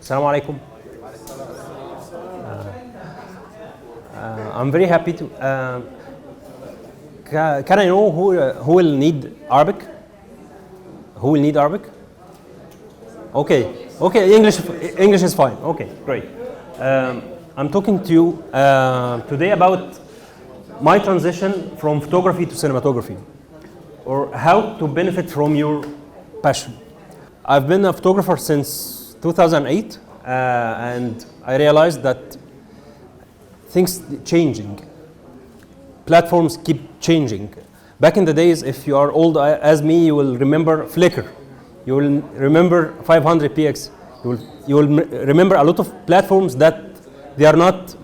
Assalamu alaikum. I'm very happy to. Can I know who will need Arabic? Who will need Arabic? Okay, okay. English is fine. Okay, great. I'm talking to you today about my transition from photography to cinematography, or how to benefit from your passion. I've been a photographer since 2008, and I realized that things changing. Platforms keep changing. Back in the days, if you are old as me, you will remember Flickr. You will remember 500px. You will remember a lot of platforms that they are not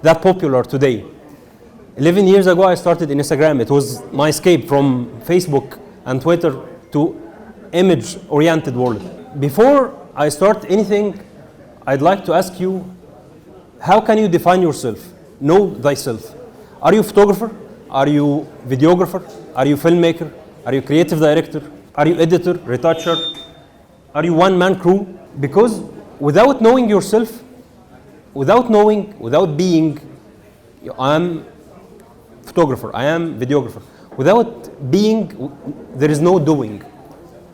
that popular today. 11 years ago, I started in Instagram. It was my escape from Facebook and Twitter to image-oriented world. Before I start anything, I'd like to ask you, how can you define yourself? Know thyself. Are you a photographer? Are you videographer? Are you filmmaker? Are you creative director? Are you editor, retoucher? Are you one-man crew? Because without knowing yourself, without being, I am photographer, I am videographer. Without being, there is no doing.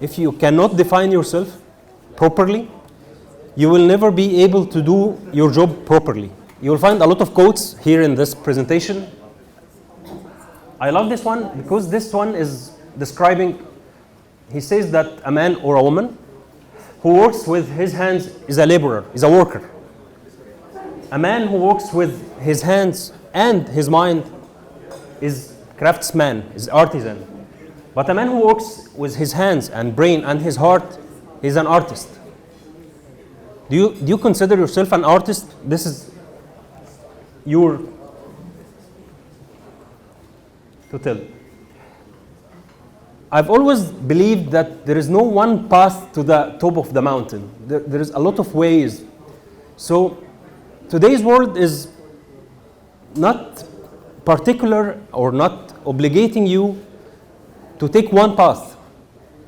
If you cannot define yourself properly, you will never be able to do your job properly. You will find a lot of quotes here in this presentation. I love this one because this one is describing, he says that a man or a woman who works with his hands is a laborer, is a worker. A man who works with his hands and his mind is craftsman, is artisan. But a man who works with his hands and brain and his heart is an artist. Do you consider yourself an artist? This is your to tell. I've always believed that there is no one path to the top of the mountain. There is a lot of ways. So today's world is not particular or not obligating you to take one path.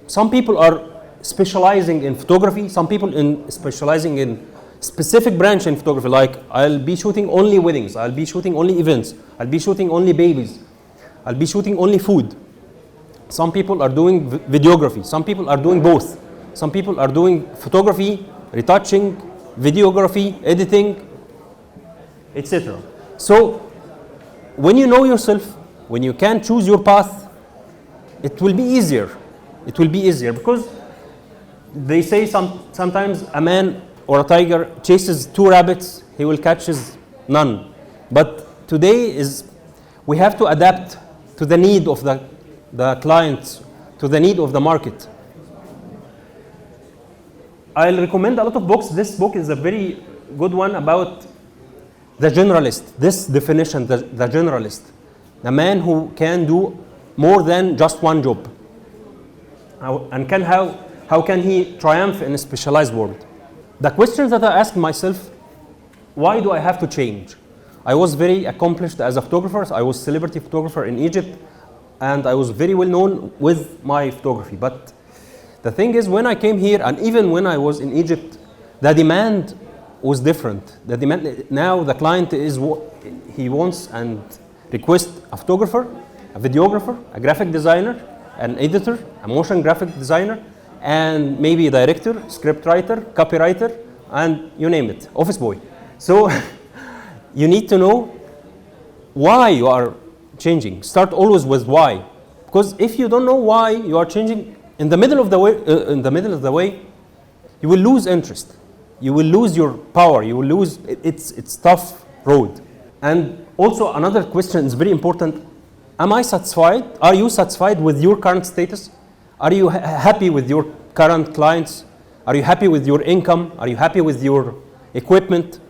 Some people are specializing in photography, some people specializing in specific branch in photography, like I'll be shooting only weddings, I'll be shooting only events, I'll be shooting only babies, I'll be shooting only food. Some people are doing videography, some people are doing both. Some people are doing photography, retouching, videography, editing, etc. So when you know yourself, when you can choose your path, it will be easier. It will be easier because they say sometimes a man or a tiger chases 2 rabbits, he will catch none. But today we have to adapt to the need of the clients, to the need of the market. I'll recommend a lot of books. This book is a very good one about the generalist. This definition, the generalist, the man who can do more than just one job. How can he triumph in a specialized world? The questions that I ask myself, why do I have to change? I was very accomplished as a photographer. I was celebrity photographer in Egypt, and I was very well known with my photography. But the thing is, when I came here, and even when I was in Egypt, the demand was different. The demand now, the client is what he wants and requests: a photographer, a videographer, a graphic designer, an editor, a motion graphic designer, and maybe a director, script writer, copywriter, and you name it, office boy. So you need to know why you are changing. Start always with why, because if you don't know why you are changing, in the middle of the way, you will lose interest. You will lose your power. You will lose. It's tough road. And also another question is very important. Am I satisfied? Are you satisfied with your current status? Are you happy with your current clients? Are you happy with your income? Are you happy with your equipment?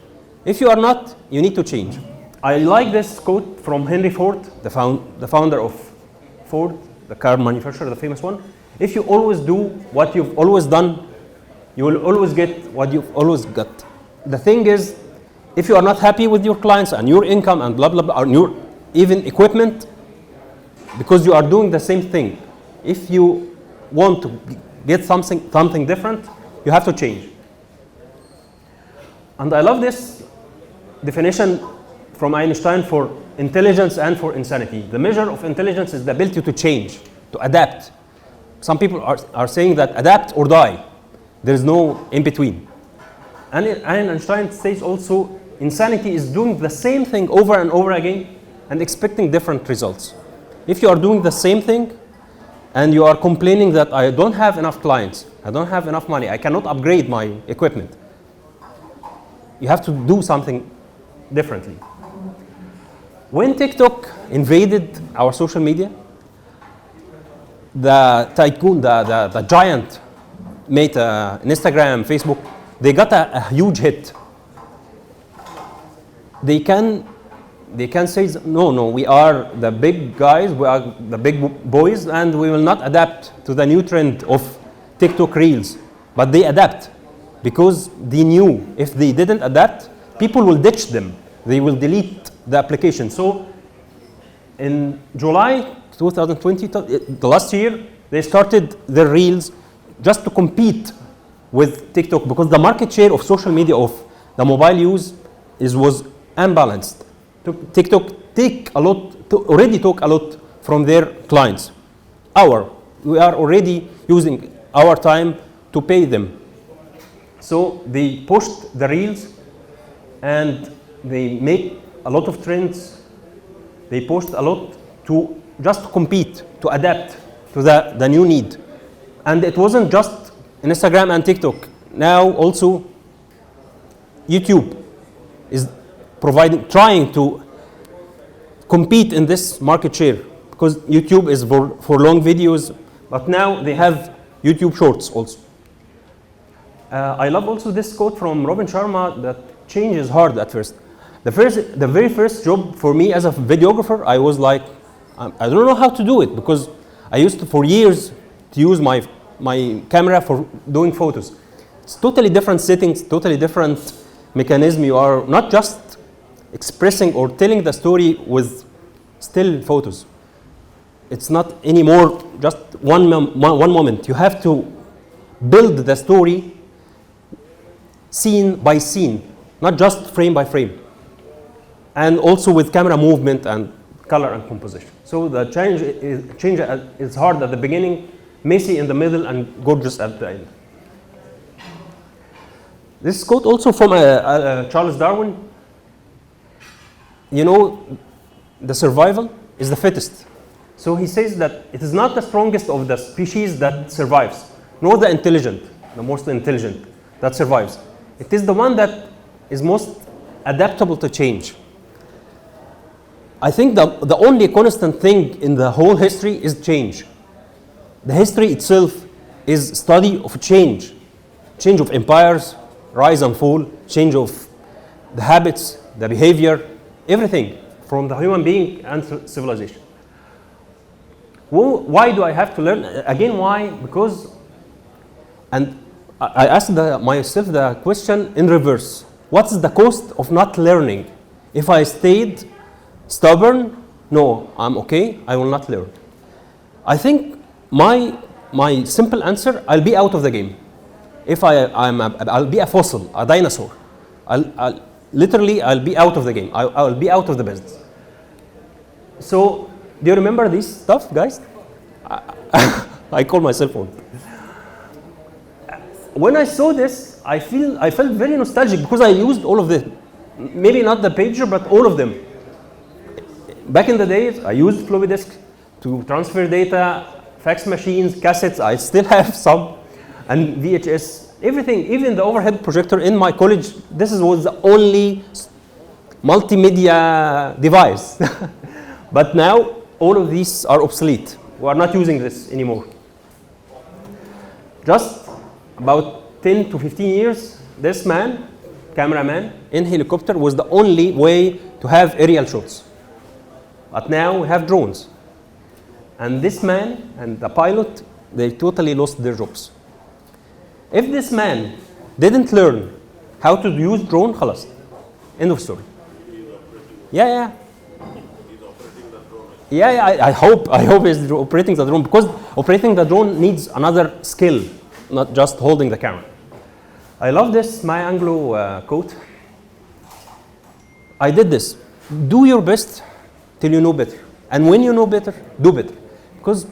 If you are not, you need to change. I like this quote from Henry Ford, the founder of Ford, the car manufacturer, the famous one. If you always do what you've always done, you will always get what you've always got. The thing is, if you are not happy with your clients and your income and blah, blah, blah, and your even equipment, because you are doing the same thing, if you want to get something different, you have to change. And I love this definition from Einstein for intelligence and for insanity. The measure of intelligence is the ability to change, to adapt. Some people are saying that adapt or die. There is no in between. And Einstein says also insanity is doing the same thing over and over again and expecting different results. If you are doing the same thing and you are complaining that I don't have enough clients, I don't have enough money, I cannot upgrade my equipment, you have to do something differently. When TikTok invaded our social media, the tycoon, the giant, Meta, Instagram, Facebook, they got a huge hit. They can say, no, we are the big guys, we are the big boys, and we will not adapt to the new trend of TikTok Reels. But they adapt because they knew if they didn't adapt, people will ditch them. They will delete the application. So in July 2020, the last year, they started their Reels just to compete with TikTok because the market share of social media of the mobile use was unbalanced. TikTok already took a lot from their clients. We are already using our time to pay them. So they pushed the Reels and they make a lot of trends. They post a lot to just compete, to adapt to the new need. And it wasn't just Instagram and TikTok. Now also YouTube is trying to compete in this market share because YouTube is for long videos, but now they have YouTube Shorts also. I love also this quote from Robin Sharma that change is hard at first. The very first job for me as a videographer, I was like, I don't know how to do it because I used to, for years, to use my camera for doing photos. It's totally different settings, totally different mechanism. You are not just expressing or telling the story with still photos. It's not anymore just one moment. You have to build the story scene by scene, not just frame by frame. And also with camera movement and color and composition. So the change is hard at the beginning, messy in the middle, and gorgeous at the end. This quote also from Charles Darwin. You know, the survival is the fittest. So he says that it is not the strongest of the species that survives, nor the intelligent, the most intelligent that survives. It is the one that is most adaptable to change. I think the only constant thing in the whole history is change. The history itself is study of change. Change of empires, rise and fall, change of the habits, the behavior, everything from the human being and civilization. Why do I have to learn? Again, why? Because, and I asked myself the question in reverse. What's the cost of not learning? If I stayed stubborn, no, I'm okay, I will not learn. I think my simple answer, I'll be out of the game. If I'll be a fossil, a dinosaur. I'll be out of the game. I'll be out of the business. So, do you remember this stuff, guys? I call myself one. When I saw this, I felt very nostalgic because I used all of them. Maybe not the pager, but all of them. Back in the days, I used floppy disk to transfer data, fax machines, cassettes. I still have some, and VHS, everything, even the overhead projector in my college. This was the only multimedia device. But now, all of these are obsolete. We are not using this anymore. Just about 10 to 15 years, this man, cameraman, in helicopter was the only way to have aerial shots. But now we have drones. And this man and the pilot, they totally lost their jobs. If this man didn't learn how to use drone, خلاص, end of story. Yeah. I hope he's operating the drone, because operating the drone needs another skill, not just holding the camera. I love this Maya Angelou quote. I did this. Do your best till you know better. And when you know better, do better. Because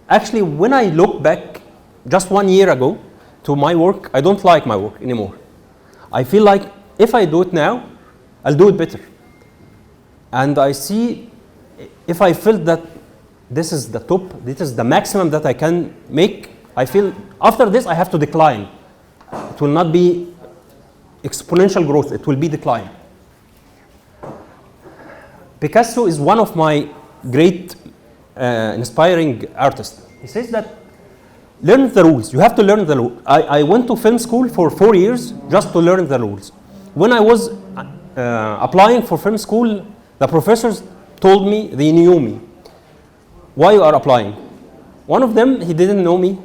actually, when I look back just 1 year ago to my work, I don't like my work anymore. I feel like if I do it now, I'll do it better. And I see if I felt that this is the top, this is the maximum that I can make, I feel after this I have to decline. It will not be exponential growth, it will be decline. Picasso is one of my great inspiring artists. He says that learn the rules. You have to learn the rules. I went to film school for 4 years just to learn the rules. When I was applying for film school, the professors told me they knew me. Why you are applying? One of them, he didn't know me.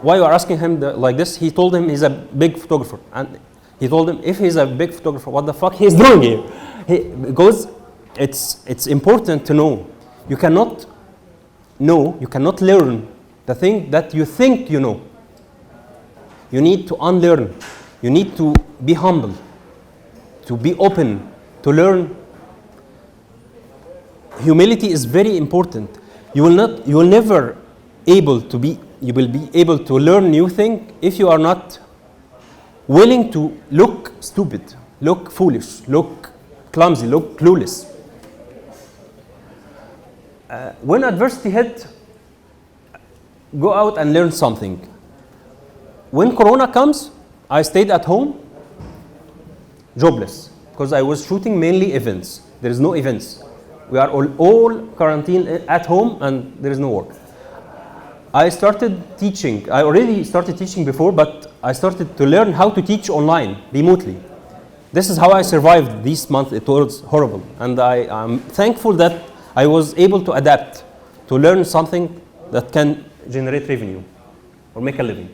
Why you are asking him like this? He told him he's a big photographer. And he told him, if he's a big photographer, what the fuck he's doing here? Because it's important to know. You cannot know, you cannot learn the thing that you think you know. You need to unlearn. You need to be humble, to be open, to learn. Humility is very important. You will never able to be, you will be able to learn new thing if you are not willing to look stupid, look foolish, look clumsy, look clueless. When adversity hit, go out and learn something. When Corona comes, I stayed at home, jobless, because I was shooting mainly events. There is no events. We are all quarantined at home and there is no work. I started teaching. I already started teaching before, but I started to learn how to teach online, remotely. This is how I survived this month. It was horrible. And I'm thankful that I was able to adapt, to learn something that can generate revenue or make a living.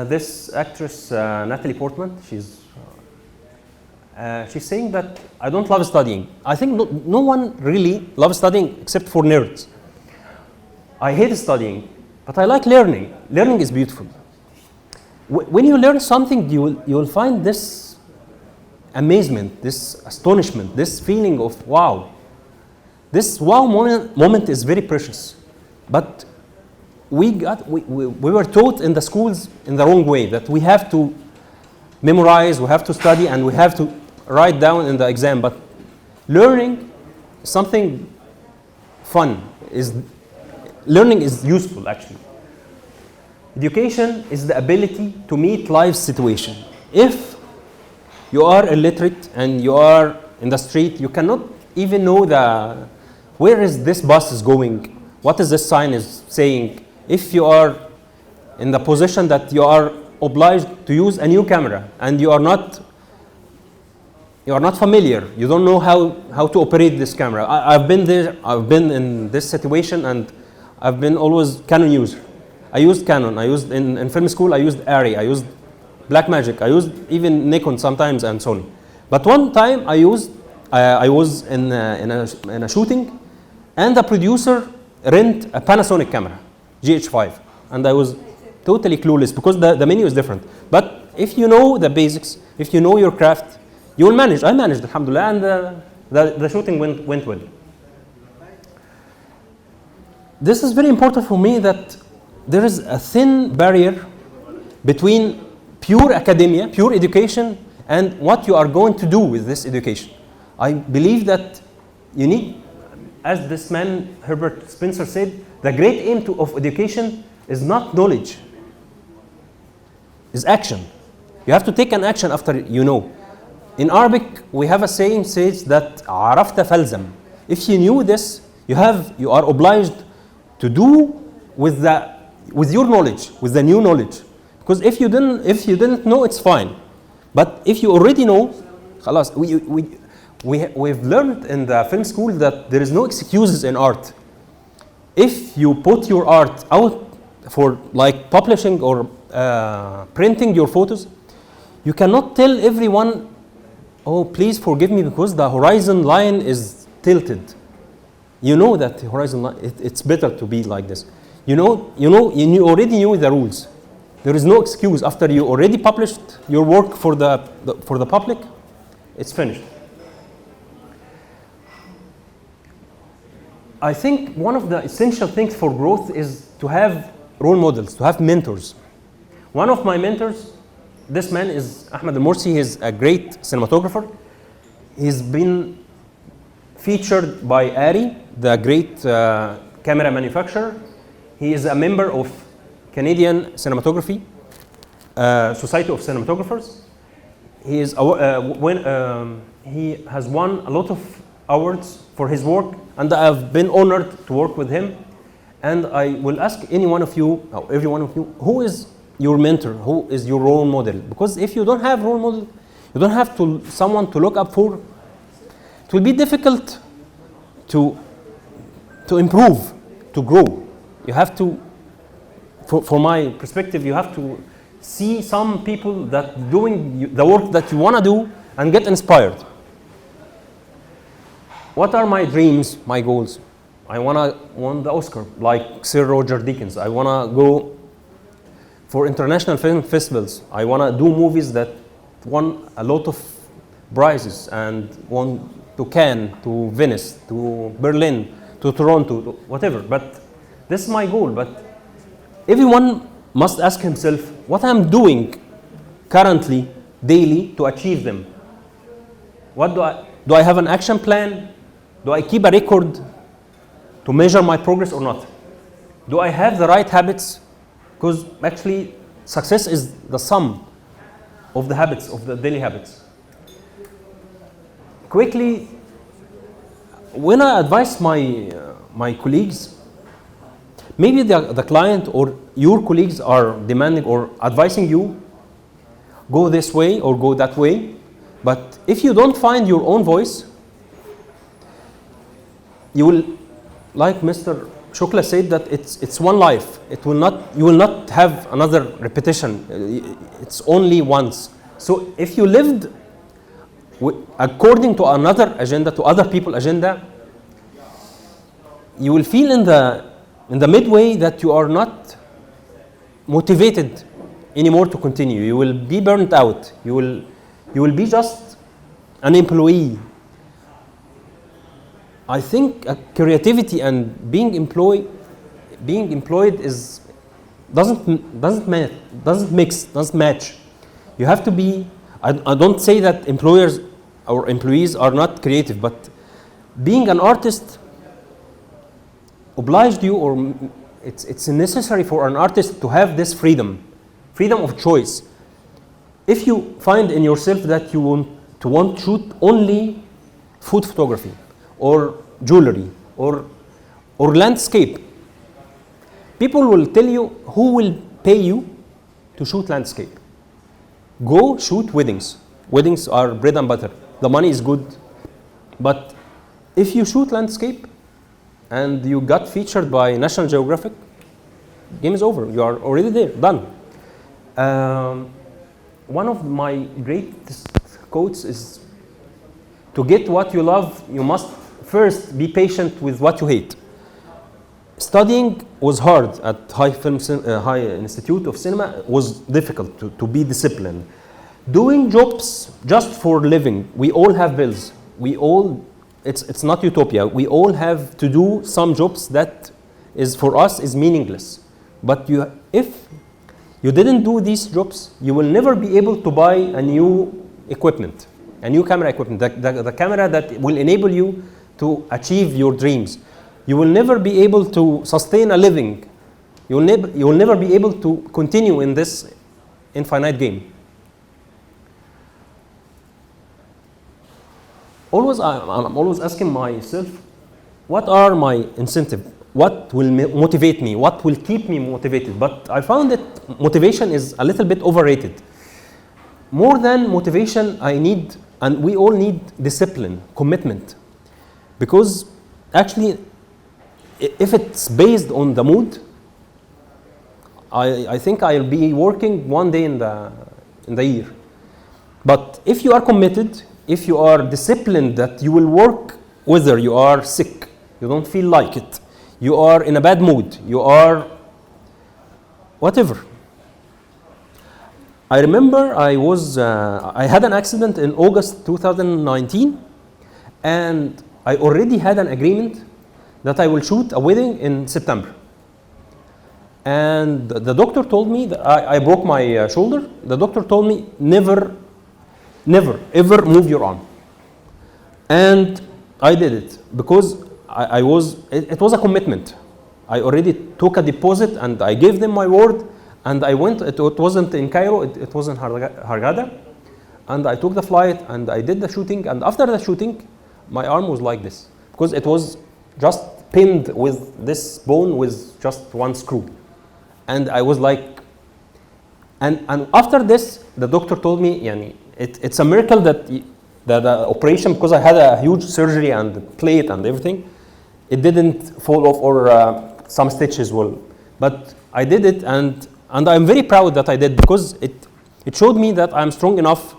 This actress, Natalie Portman, she's saying that I don't love studying. I think no one really loves studying except for nerds. I hate studying, but I like learning. Learning is beautiful. When you learn something, you will find this amazement, this astonishment, this feeling of wow. This wow moment is very precious. But we were taught in the schools in the wrong way, that we have to memorize, we have to study, and we have to write down in the exam. But learning is something fun. Learning is useful, actually. Education is the ability to meet life's situation. If you are illiterate and you are in the street, you cannot even know where is this bus is going, what is this sign is saying. If you are in the position that you are obliged to use a new camera and you are not familiar, you don't know how to operate this camera. I've been there, I've been in this situation, and I've been always Canon user. I used Canon, I used in film school, I used Arri, I used Blackmagic, I used even Nikon sometimes and Sony. But one time I was in a shooting, and the producer rent a Panasonic camera, GH5, and I was totally clueless because the menu is different. But if you know the basics, if you know your craft, you will manage. I managed, alhamdulillah, and the shooting went well. This is very important for me, that there is a thin barrier between pure academia, pure education, and what you are going to do with this education. I believe that you need, as this man Herbert Spencer said, the great aim of education is not knowledge, is action. You have to take an action after you know. In Arabic, we have a saying says that عرفت فلزم. If you knew this, you are obliged to do with your knowledge, with the new knowledge. Because if you didn't know, it's fine. But if you already know, خلاص, we've learned in the film school that there is no excuses in art. If you put your art out for like publishing or printing your photos, you cannot tell everyone, oh, please forgive me because the horizon line is tilted. You know that the horizon line, it's better to be like this. You already knew the rules. There is no excuse after you already published your work for the public. It's finished. I think one of the essential things for growth is to have role models, to have mentors. One of my mentors, this man is Ahmed Al-Morsi. He's a great cinematographer. He's been featured by ARRI, the great camera manufacturer. He is a member of Canadian Cinematography, Society of Cinematographers. He is he has won a lot of awards for his work, and I have been honored to work with him. And I will ask any one of you, or every one of you, who is your mentor? Who is your role model? Because if you don't have role model, you don't have someone to look up for. It will be difficult to improve, to grow. You have to, for my perspective, you have to see some people that doing the work that you want to do and get inspired. What are my dreams, my goals? I want to win the Oscar, like Sir Roger Deakins. I want to go for international film festivals. I want to do movies that won a lot of prizes and won to Cannes, to Venice, to Berlin, to Toronto, to whatever. But this is my goal. But everyone must ask himself what I'm doing currently, daily, to achieve them. What do I have an action plan? Do I keep a record to measure my progress or not? Do I have the right habits? Because actually, success is the sum of the habits, of the daily habits. Quickly, when I advise my colleagues, maybe the client or your colleagues are demanding or advising you, go this way or go that way. But if you don't find your own voice, you will, like Mr. Shukla said, that it's one life. It will not, you will not have another repetition. It's only once. So if you lived according to another agenda, to other people's agenda, you will feel in the midway that you are not motivated anymore to continue. You will be burnt out. You will be just an employee. I think creativity and being employed is doesn't match. You have to be. I don't say that employers or employees are not creative, but being an artist obliged you, or it's necessary for an artist to have this freedom of choice. If you find in yourself that you want to shoot only food photography, or jewelry, or landscape, people will tell you, who will pay you to shoot landscape? Go shoot weddings. Weddings are bread and butter. The money is good. But if you shoot landscape and you got featured by National Geographic, game is over. You are already there, done. One of my greatest quotes is, to get what you love, you must first be patient with what you hate. Studying was hard at High Institute of Cinema. Was difficult to be disciplined. Doing jobs just for living. We all have bills. It's not utopia. We all have to do some jobs that is for us is meaningless. But if you didn't do these jobs, you will never be able to buy a new equipment, a new camera equipment, the camera that will enable you to achieve your dreams. You will never be able to sustain a living. You will never be able to continue in this infinite game. I'm always asking myself, what are my incentives? What will motivate me? What will keep me motivated? But I found that motivation is a little bit overrated. More than motivation, I need, and we all need, discipline, commitment. Because actually, if it's based on the mood, I think I'll be working one day in the year. But if you are committed, if you are disciplined, that you will work whether you are sick, you don't feel like it, you are in a bad mood, you are whatever. I remember I had an accident in August 2019, and I already had an agreement that I will shoot a wedding in September. And the doctor told me that I broke my shoulder. The doctor told me never ever move your arm. And I did it because it was a commitment. I already took a deposit and I gave them my word, and I went. It wasn't in Cairo, it was in Hurghada, and I took the flight and I did the shooting. And after the shooting, my arm was like this because it was just pinned with this bone with just one screw. And I was like, and after this, the doctor told me, yani, it's a miracle that the operation, because I had a huge surgery and plate and everything, it didn't fall off, or some stitches will. But I did it, and I'm very proud that I did, because it showed me that I'm strong enough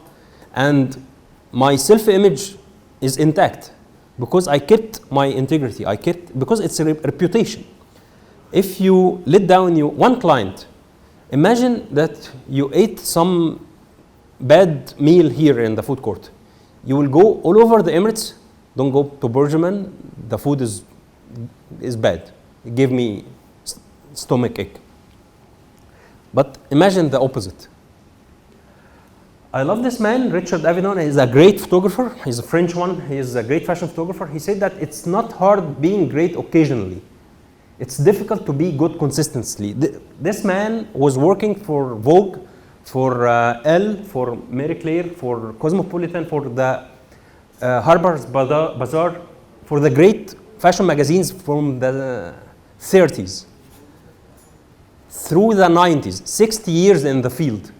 and my self-image is intact, because I kept my integrity. Because it's a reputation. If you let down one client, imagine that you ate some bad meal here in the food court. You will go all over the Emirates. Don't go to Burjuman. The food is bad. It gave me stomach ache. But imagine the opposite. I love this man, Richard Avedon. He's a great photographer. He's a French one. He's a great fashion photographer. He said that it's not hard being great occasionally. It's difficult to be good consistently. This man was working for Vogue, for Elle, for Marie Claire, for Cosmopolitan, for the Harper's Bazaar, for the great fashion magazines from the 30s through the 90s, 60 years in the field.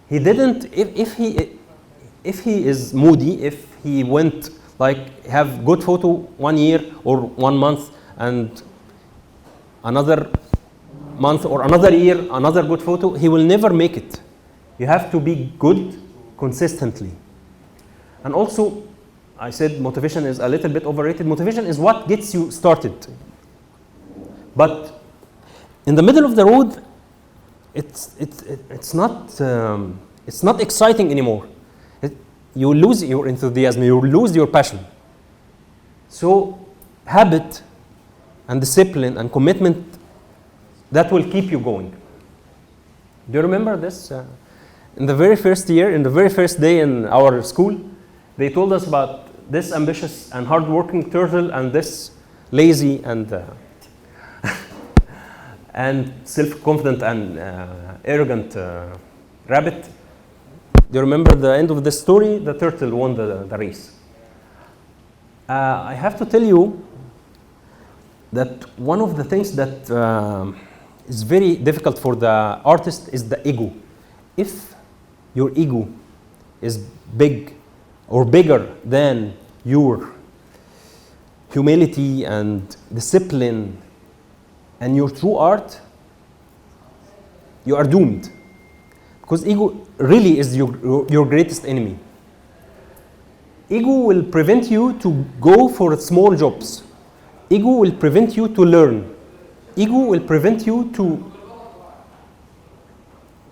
He didn't, if he is moody, if he went like have good photo 1 year or 1 month and another month or another year, another good photo, he will never make it. You have to be good consistently. And also, I said motivation is a little bit overrated. Motivation is what gets you started. But in the middle of the road, it's not exciting anymore. You lose your enthusiasm, you lose your passion. So habit and discipline and commitment, that will keep you going. Do you remember this? In the very first year, in the very first day in our school, they told us about this ambitious and hardworking turtle and this lazy and and self-confident and arrogant rabbit. Do you remember the end of the story? The turtle won the race. I have to tell you that one of the things that is very difficult for the artist is the ego. If your ego is big or bigger than your humility and discipline and your true art, you are doomed. Because ego really is your greatest enemy. Ego will prevent you to go for small jobs. Ego will prevent you to learn. Ego will prevent you to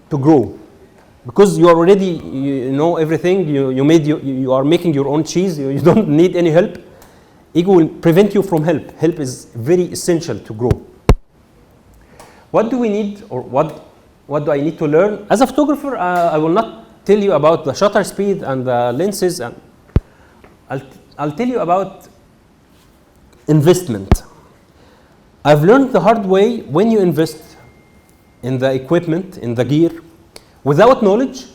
grow. Because you already know everything, you are making your own cheese, you don't need any help. Ego will prevent you from help. Help is very essential to grow. What do we need, or what do I need to learn? As a photographer, I will not tell you about the shutter speed and the lenses, and I'll tell you about investment. I've learned the hard way, when you invest in the equipment, in the gear, without knowledge,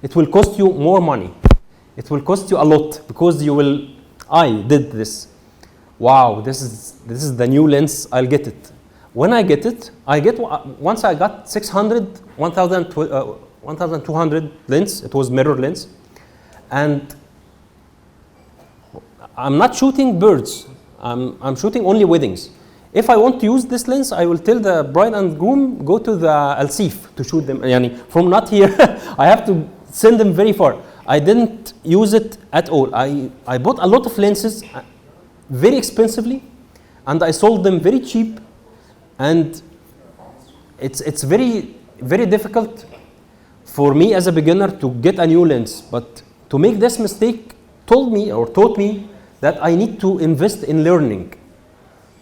it will cost you more money. It will cost you a lot, because I did this. Wow, this is the new lens, I'll get it. When I get it, once I got 600, 1,200 lens, it was mirror lens. And I'm not shooting birds, I'm shooting only weddings. If I want to use this lens, I will tell the bride and groom, go to the Al Sif to shoot them. From not here, I have to send them very far. I didn't use it at all. I bought a lot of lenses very expensively, and I sold them very cheap. And it's very, very difficult for me as a beginner to get a new lens. But to make this mistake taught me that I need to invest in learning.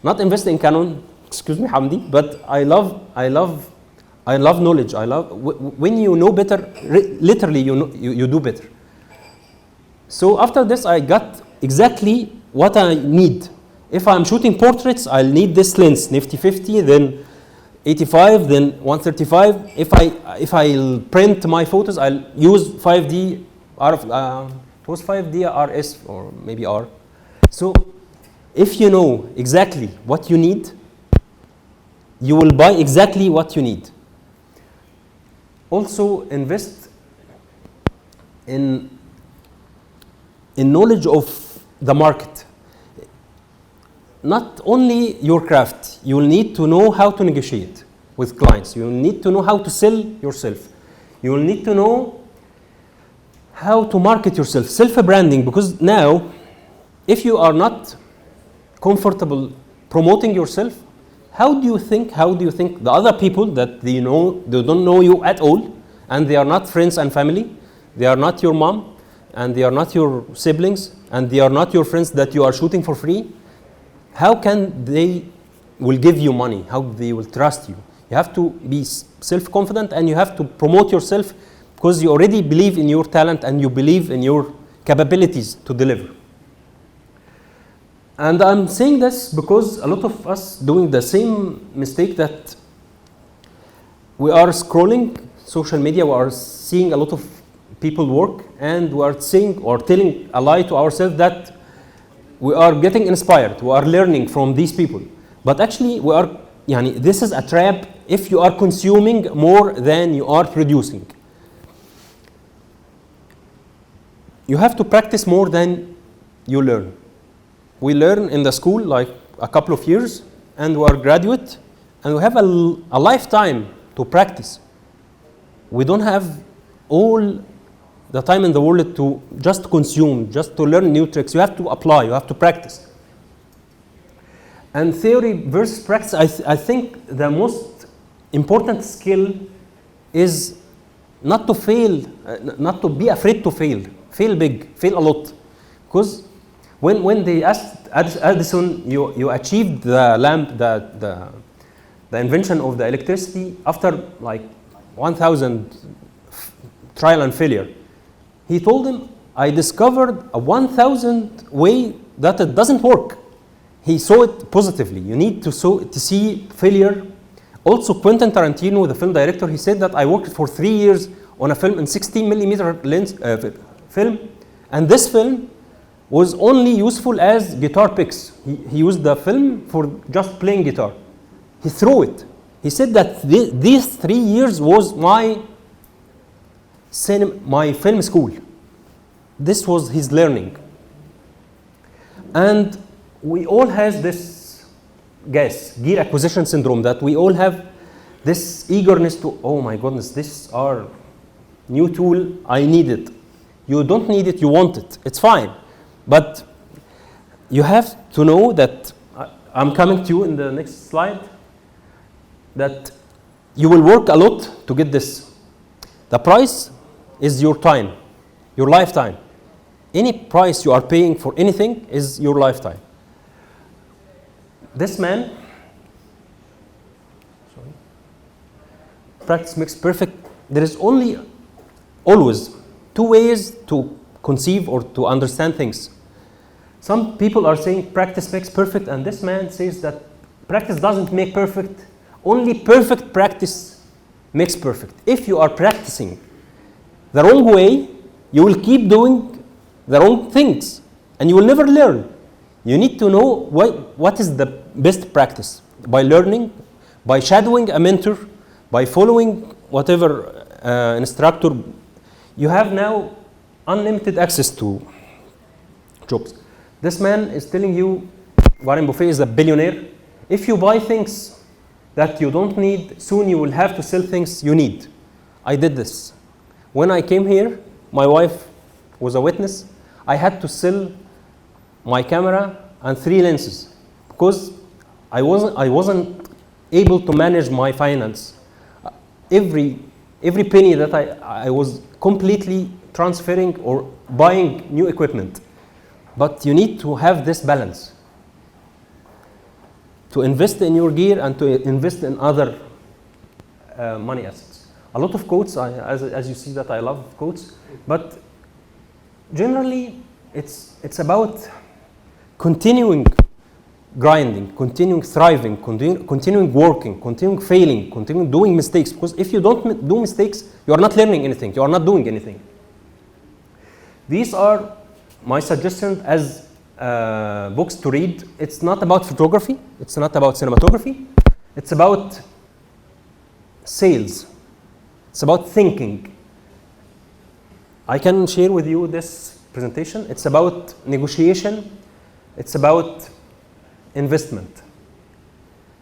Not invest in Canon, excuse me, Hamdi, but I love knowledge. When you know better, literally you do better. So after this, I got exactly what I need. If I'm shooting portraits, I'll need this lens, nifty 50, then 85, then 135. If I'll print my photos, I'll use 5D it was 5D RS or maybe R. So if you know exactly what you need, you will buy exactly what you need. Also invest in knowledge of the market. Not only your craft, you will need to know how to negotiate with clients. You will need to know how to sell yourself. You will need to know how to market yourself, self-branding, because now, if you are not comfortable promoting yourself, how do you think the other people that they don't know you at all, and they are not friends and family, they are not your mom, and they are not your siblings, and they are not your friends that you are shooting for free, how can they will give you money? How they will trust you? You have to be self-confident, and you have to promote yourself because you already believe in your talent and you believe in your capabilities to deliver. And I'm saying this because a lot of us doing the same mistake, that we are scrolling social media, we are seeing a lot of people work, and we are saying or telling a lie to ourselves that we are getting inspired, we are learning from these people. But actually this is a trap if you are consuming more than you are producing. You have to practice more than you learn. We learn in the school like a couple of years, and we are graduate, and we have a lifetime to practice. We don't have all the time in the world to just consume, just to learn new tricks. You have to apply, you have to practice. And theory versus practice, I think the most important skill is not to fail, not to be afraid to fail. Fail big, fail a lot. Because when they asked Edison, you achieved the lamp, the invention of the electricity after like 1,000 trial and failure. He told him, I discovered a 1,000 way that it doesn't work. He saw it positively. You need to see failure. Also, Quentin Tarantino, the film director, he said that I worked for 3 years on a film in 16 millimeter lens film, and this film was only useful as guitar picks. He used the film for just playing guitar. He threw it. He said that these 3 years was my film school. This was his learning. And we all have this gear acquisition syndrome, that we all have this eagerness to, oh my goodness, this is our new tool, I need it. You don't need it, you want it. It's fine. But you have to know that, I'm coming to you in the next slide, that you will work a lot to get this. The price is your time, your lifetime. Any price you are paying for anything is your lifetime. This man, practice makes perfect. There is always 2 ways to conceive or to understand things. Some people are saying practice makes perfect, and this man says that practice doesn't make perfect. Only perfect practice makes perfect. If you are practicing the wrong way, you will keep doing the wrong things, and you will never learn. You need to know what is the best practice. By learning, by shadowing a mentor, by following whatever instructor. You have now unlimited access to jobs. This man is telling you Warren Buffett is a billionaire. If you buy things that you don't need, soon you will have to sell things you need. I did this. When I came here, my wife was a witness. I had to sell my camera and 3 lenses because I wasn't able to manage my finance. Every penny that I was completely transferring or buying new equipment. But you need to have this balance. to invest in your gear and to invest in other money assets. A lot of quotes, as you see that I love quotes, but generally it's about continuing grinding, continuing thriving, continuing working, continuing failing, continuing doing mistakes, because if you don't do mistakes, you are not learning anything, you are not doing anything. These are my suggestions as books to read. It's not about photography, it's not about cinematography, it's about sales, it's about thinking. I can share with you this presentation. It's about negotiation, it's about investment.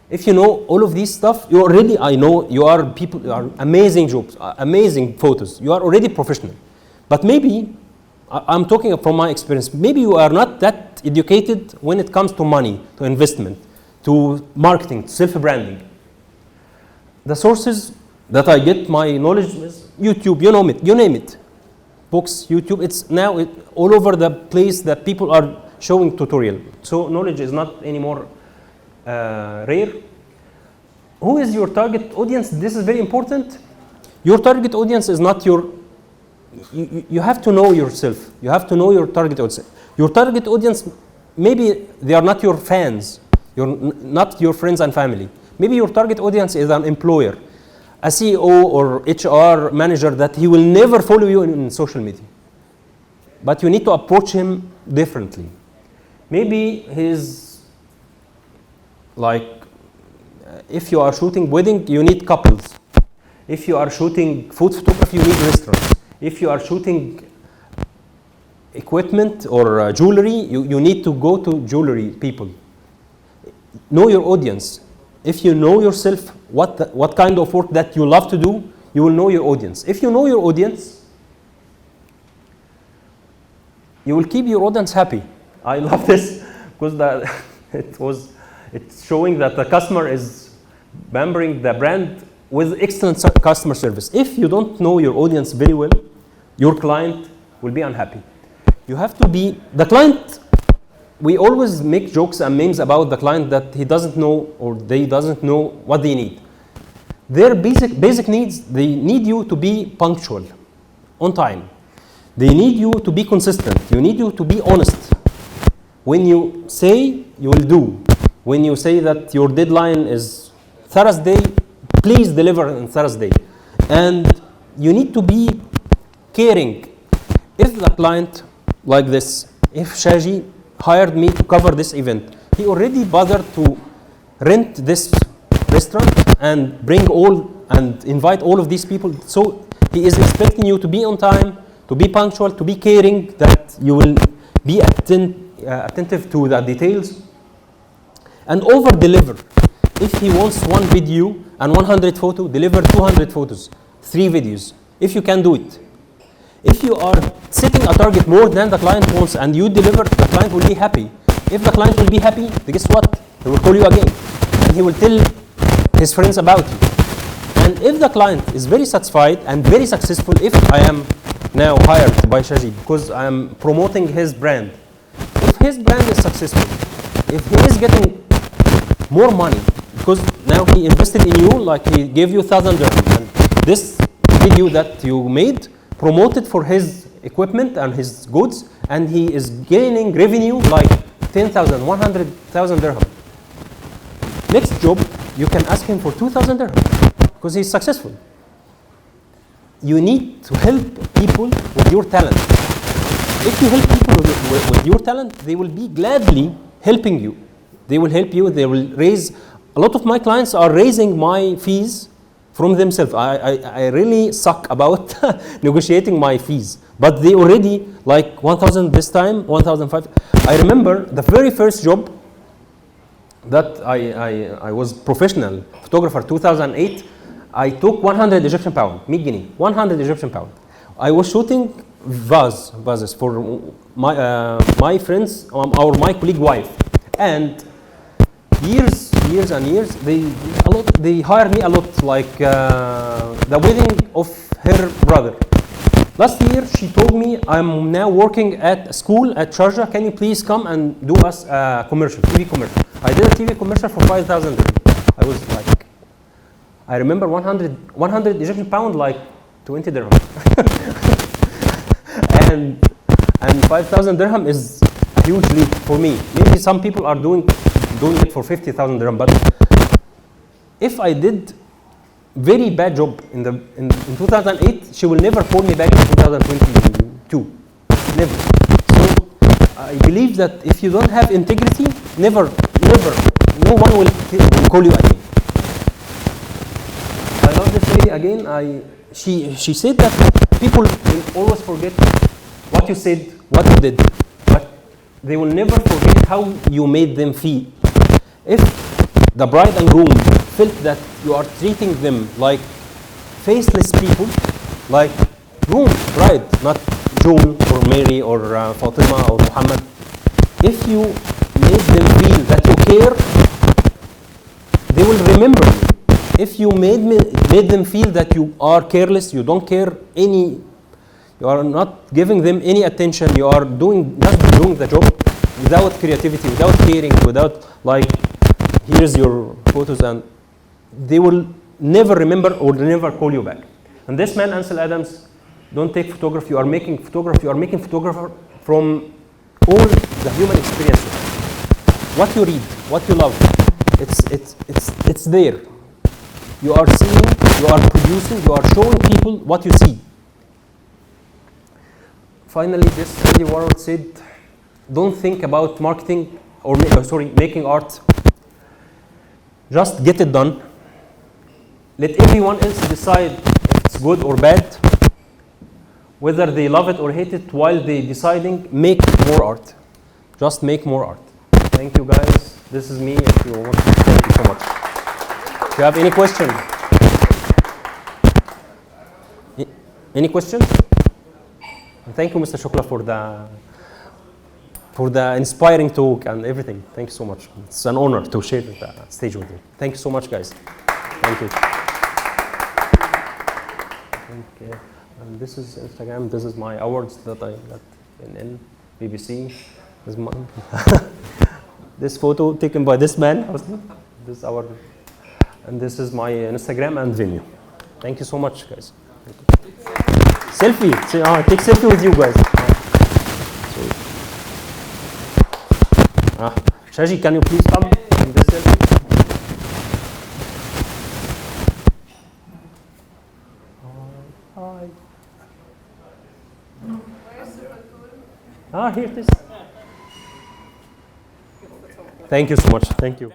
If you know all of these stuff, you already, I know you are people, you are amazing jobs, amazing photos, you are already professional. But maybe, I'm talking from my experience, maybe you are not that educated when it comes to money, to investment, to marketing, to self-branding. The sources that I get my knowledge is YouTube, you name it. Books, YouTube, it's now all over the place that people are showing tutorial. So knowledge is not anymore rare. Who is your target audience? This is very important. Your target audience is not your, you have to know yourself. You have to know your target audience. Your target audience, maybe they are not your fans, not your friends and family. Maybe your target audience is an employer, a CEO or HR manager that he will never follow you in social media. But you need to approach him differently. Maybe his, like, if you are shooting wedding, you need couples. If you are shooting food photography, you need restaurants. If you are shooting equipment or jewelry, you need to go to jewelry people. Know your audience. If you know yourself, what kind of work that you love to do, you will know your audience. If you know your audience, you will keep your audience happy. I love this because it's showing that the customer is pampering the brand with excellent customer service. If you don't know your audience very well, your client will be unhappy. You have to be, the client, we always make jokes and memes about the client that he doesn't know or they doesn't know what they need. Their basic needs, they need you to be punctual, on time. They need you to be consistent. You need you to be honest. When you say, you will do. When you say that your deadline is Thursday, please deliver on Thursday. And you need to be caring. If the client, like this, if Shaji hired me to cover this event, he already bothered to rent this restaurant and bring all and invite all of these people. So he is expecting you to be on time, to be punctual, to be caring, that you will be attentive to the details and over deliver. If he wants one video and 100 photos, deliver 200 photos, 3 videos, if you can do it. If you are setting a target more than the client wants and you deliver, the client will be happy. If the client will be happy, guess what? He will call you again and he will tell his friends about you. And if the client is very satisfied and very successful, if I am now hired by Shaji because I am promoting his brand, if his brand is successful, if he is getting more money because now he invested in you, like he gave you 1,000 dirhams, and this video that you made promoted for his equipment and his goods, and he is gaining revenue like 10,000, 100,000 dirham. Next job, you can ask him for 2,000 dirham because he's successful. You need to help people with your talent. If you help people with your talent, they will be gladly helping you. They will help you, they will raise, a lot of my clients are raising my fees from themselves. I really suck about negotiating my fees, but they already like 1,000 this time, 1,500. I remember the very first job that I was professional photographer, 2008. I took 100 Egyptian pound, 100 guinea, 100 Egyptian pound. I was shooting vases for my friends or my colleague wife, and years and years, they hired me a lot, like the wedding of her brother. Last year, she told me, I'm now working at a school at Sharjah. Can you please come and do us a commercial, TV commercial? I did a TV commercial for 5,000 dirham. I was like, I remember 100 Egyptian pound, like 20 dirham. and 5,000 dirham is a huge leap for me. Maybe some people are doing it for 50,000 dirham, but if I did very bad job in 2008, she will never call me back in 2022. Never. So I believe that if you don't have integrity, never, no one will call you again. I love this lady again. She said that people will always forget what you said, what you did, but they will never forget how you made them feel. If the bride and groom felt that you are treating them like faceless people, like groom, bride, not June or Mary or Fatima or Muhammad. If you made them feel that you care, they will remember you. If you made them feel that you are careless, you don't care you are not giving them any attention, you are just doing the job without creativity, without caring, without like, here's your photos, and they will never remember or never call you back. And this man, Ansel Adams, don't take photography. You are making photography. You are making photographer from all the human experiences. What you read, what you love, it's there. You are seeing, you are producing, you are showing people what you see. Finally, this Andy Warhol said, don't think about marketing or making art. Just get it done. Let everyone else decide if it's good or bad, whether they love it or hate it. While they deciding, make more art. Just make more art. Thank you, guys. This is me. If you want, thank you so much. If you have any question, any questions? And thank you, Mr. Shukla, for the inspiring talk and everything. Thank you so much. It's an honor to share the stage with you. Thank you so much, guys. Thank you. Okay. And this is Instagram. This is my awards that I got in BBC. This is this photo taken by this man. This is and this is my Instagram and Vimeo. Thank you so much, guys. Selfie. Take selfie with you guys. Shaji, can you please come in this selfie? Hi. Here it is. Thank you so much. Thank you.